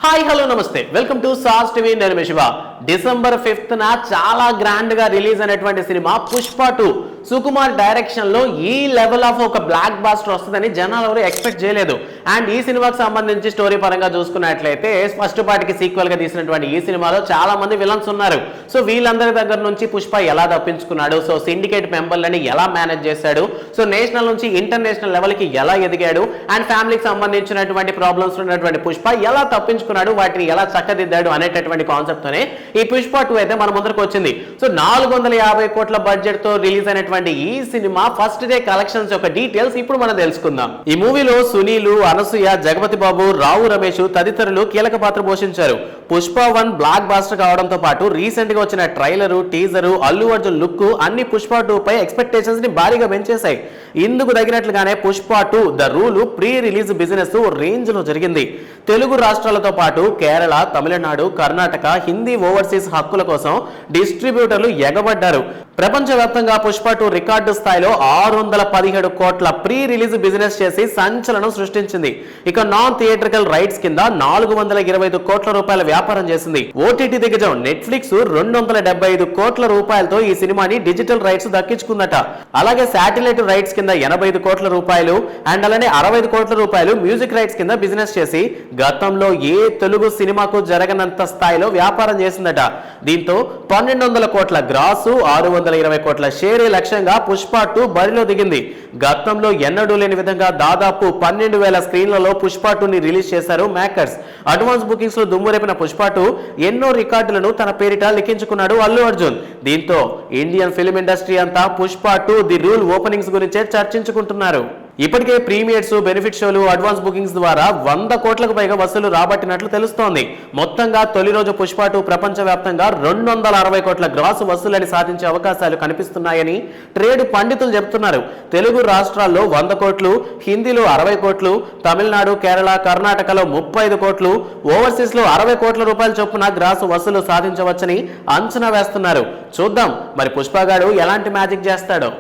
Hi hello నమస్తే welcome to sauce TV నేను Shiva December 5th చాలా గ్రాండ్ గా రిలీజ్ అయినటువంటి సినిమా పుష్ప 2 సుకుమార్ డైరెక్షన్ లో ఈ లెవెల్ ఆఫ్ ఒక బ్లాక్ బాస్టర్ వస్తుందని జనాలు ఎవరు ఎక్స్పెక్ట్ చేయలేదు. అండ్ ఈ సినిమాకి సంబంధించి స్టోరీ పరంగా చూసుకున్నట్లయితే ఫస్ట్ పార్ట్ కి సీక్వెల్ గా తీసినటువంటి ఈ సినిమాలో చాలా మంది విలన్స్ ఉన్నారు. సో వీళ్ళందరి దగ్గర నుంచి పుష్ప ఎలా తప్పించుకున్నాడు, సో సిండికేట్ మెంబర్లని ఎలా మేనేజ్ చేశాడు, సో నేషనల్ నుంచి ఇంటర్నేషనల్ లెవెల్ కి ఎలా ఎదిగాడు, అండ్ ఫ్యామిలీకి సంబంధించినటువంటి ప్రాబ్లమ్స్ ఉన్నటువంటి పుష్ప ఎలా తప్పించుకున్నాడు, వాటిని ఎలా చక్కదిద్దాడు అనేటటువంటి కాన్సెప్ట్ తోనే ఈ పుష్ప 2 అయితే మన ముందరకు వచ్చింది. సో 450 కోట్ల బడ్జెట్ తో రిలీజ్ అయినటువంటి ఈ సినిమా ఫస్ట్ డే కలెక్షన్స్ యొక్క డీటెయిల్స్ ఇప్పుడు మనం తెలుసుకుందాం. ఈ మూవీలో సునీల్, అనసూయ, జగపతి బాబు, రావు రమేష్ తదితరులు కీలక పాత్ర పోషించారు. పుష్ప 1 బ్లాక్ బాస్టర్ కావడంతో పాటు రీసెంట్ గా వచ్చిన trailer, teaser, Allu Arjun look అన్ని పుష్ప 2 పై ఎక్స్పెక్టేషన్స్ ని భారీగా పెంచేశాయి. ఇందుకు తగినట్లుగానే Pushpa 2 the rule pre release business range లో జరిగింది. తెలుగు రాష్ట్రాలతో పాటు కేరళ, తమిళనాడు, కర్ణాటక హిందీ ఓవర్సీస్ హక్కుల కోసం డిస్ట్రిబ్యూటర్లు ఎగబడ్డారు. ప్రపంచవ్యాప్తంగా పుష్ప 2 రికార్డు స్థాయిలో 617 కోట్ల ప్రీ రిలీజ్ బిజినెస్ చేసి సంచలనం సృష్టించింది. ఇక నాన్ థియేట్రికల్ రైట్స్ కింద 425 కోట్ల రూపాయల వ్యాపారం చేసింది. ఓటీటీ దిగ్గజం నెట్ఫ్లిక్స్ 275 కోట్ల రూపాయలతో ఈ సినిమాని డిజిటల్ రైట్స్ దక్కించుకుందట. అలాగే శాటిలైట్ రైట్స్ కింద 85 కోట్ల రూపాయలు అండ్ అలానే 65 కోట్ల రూపాయలు మ్యూజిక్ రైట్స్ కింద బిజినెస్ చేసి గతంలో ఏ తెలుగు సినిమాకు జరగనంత స్థాయిలో వ్యాపారం చేసిందట. దీంతో 1200 కోట్ల గ్రాసు, 620 కోట్ల షేరే లక్ష్యంగా పుష్ప 2 బరిలో దిగింది. గతంలో ఎన్నడూ లేని విధంగా దాదాపు 12,000 స్క్రీన్లలో పుష్ప 2ని రిలీజ్ చేశారు మేకర్స్. అడ్వాన్స్ బుకింగ్స్ లో దుమ్మురేపిన పుష్ప 2 ఎన్నో రికార్డులను తన పేరిట లిఖించుకున్నాడు అల్లు అర్జున్. దీంతో ఇండియన్ ఫిల్మ్ ఇండస్ట్రీ అంతా పుష్ప 2 ది రూల్ ఓపెనింగ్స్ గురించే చర్చించుకుంటున్నారు. ఇప్పటికే ప్రీమియర్స్, బెనిఫిట్ షోలు, అడ్వాన్స్ బుకింగ్స్ ద్వారా 100 కోట్లకు పైగా వసూలు రాబట్టినట్లు తెలుస్తోంది. మొత్తంగా తొలి రోజు పుష్ప 2 ప్రపంచవ్యాప్తంగా 260 కోట్ల గ్రాస్ వసూలని సాధించే అవకాశాలు కనిపిస్తున్నాయని ట్రేడ్ పండితులు చెబుతున్నారు. తెలుగు రాష్ట్రాల్లో 100 కోట్లు, హిందీలో 60 కోట్లు, తమిళనాడు, కేరళ, కర్ణాటకలో 35 కోట్లు, ఓవర్సీస్ లో 60 కోట్ల రూపాయల చొప్పున గ్రాస్ వసూలు సాధించవచ్చని అంచనా వేస్తున్నారు. చూద్దాం మరి పుష్పగాడు ఎలాంటి మ్యాజిక్ చేస్తాడో.